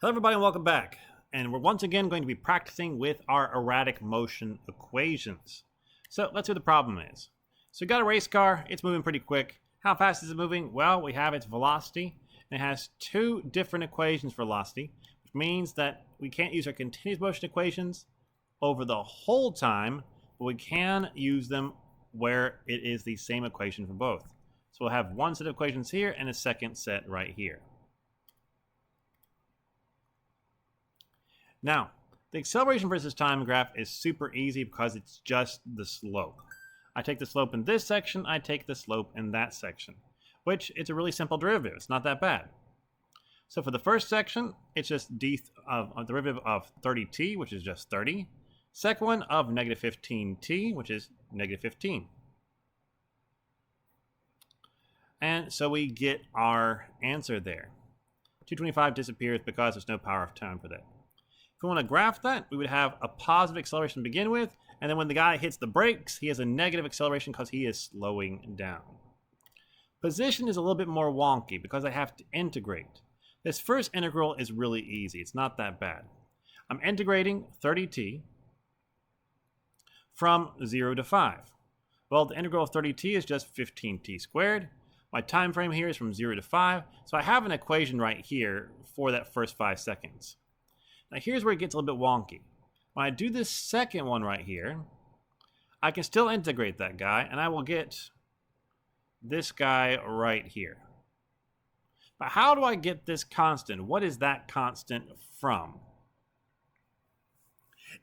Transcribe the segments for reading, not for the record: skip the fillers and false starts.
Hello everybody and welcome back. And we're once again going to be practicing with our erratic motion equations. So let's see what the problem is. So we got a race car, it's moving pretty quick. How fast is it moving? Well, we have its velocity, and it has two different equations for velocity, which means that we can't use our continuous motion equations over the whole time, but we can use them where it is the same equation for both. So we'll have one set of equations here and a second set right here. Now, the acceleration versus time graph is super easy because it's just the slope. I take the slope in this section, I take the slope in that section, which it's a really simple derivative. It's not that bad. So for the first section, it's just a derivative of 30t, which is just 30. Second one of negative 15t, which is negative 15. And so we get our answer there. 225 disappears because there's no power of time for that. If we want to graph that, we would have a positive acceleration to begin with, and then when the guy hits the brakes, he has a negative acceleration because he is slowing down. Position is a little bit more wonky because I have to integrate. This first integral is really easy. It's not that bad. I'm integrating 30t from 0 to 5. Well, the integral of 30t is just 15t squared. My time frame here is from 0 to 5, so I have an equation right here for that first 5 seconds. Now here's where it gets a little bit wonky. When I do this second one right here, I can still integrate that guy, and I will get this guy right here. But how do I get this constant? What is that constant from?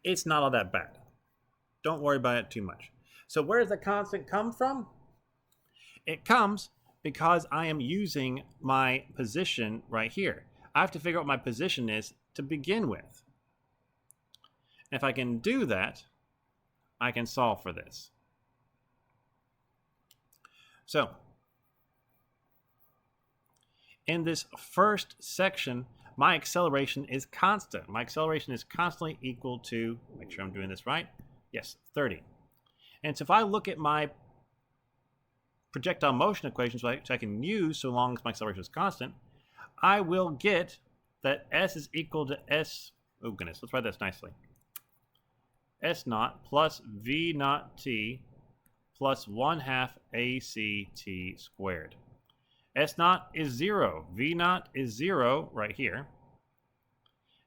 It's not all that bad. Don't worry about it too much. So where does the constant come from? It comes because I am using my position right here. I have to figure out what my position is to begin with. If I can do that, I can solve for this. So, in this first section, my acceleration is constant. My acceleration is constantly equal to, make sure I'm doing this right, yes, 30. And so if I look at my projectile motion equations, which I can use so long as my acceleration is constant, I will get that S is equal to S, oh goodness, let's write this nicely. S naught plus V naught T plus 1/2 ACT squared. S naught is 0, V naught is 0 right here.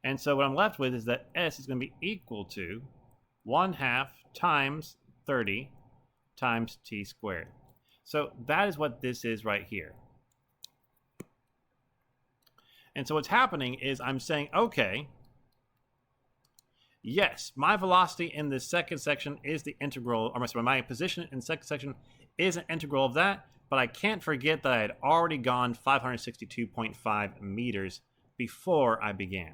And so what I'm left with is that S is going to be equal to 1/2 times 30 times T squared. So that is what this is right here. And so what's happening is I'm saying, okay, yes, my velocity in the second section is the integral, or sorry, my position in the second section is an integral of that, but I can't forget that I had already gone 562.5 meters before I began.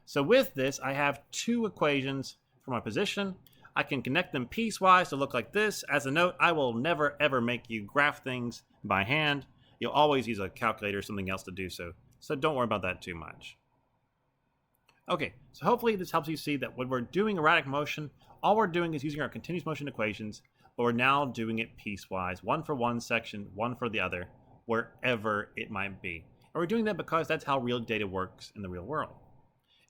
So with this, I have two equations for my position. I can connect them piecewise to look like this. As a note, I will never ever make you graph things by hand. You'll always use a calculator or something else to do so. So don't worry about that too much. Okay, so hopefully this helps you see that when we're doing erratic motion, all we're doing is using our continuous motion equations, but we're now doing it piecewise, one for one section, one for the other, wherever it might be. And we're doing that because that's how real data works in the real world.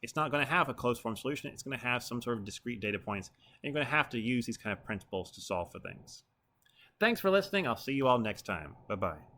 It's not going to have a closed form solution, it's going to have some sort of discrete data points, and you're going to have to use these kind of principles to solve for things. Thanks for listening, I'll see you all next time. Bye-bye.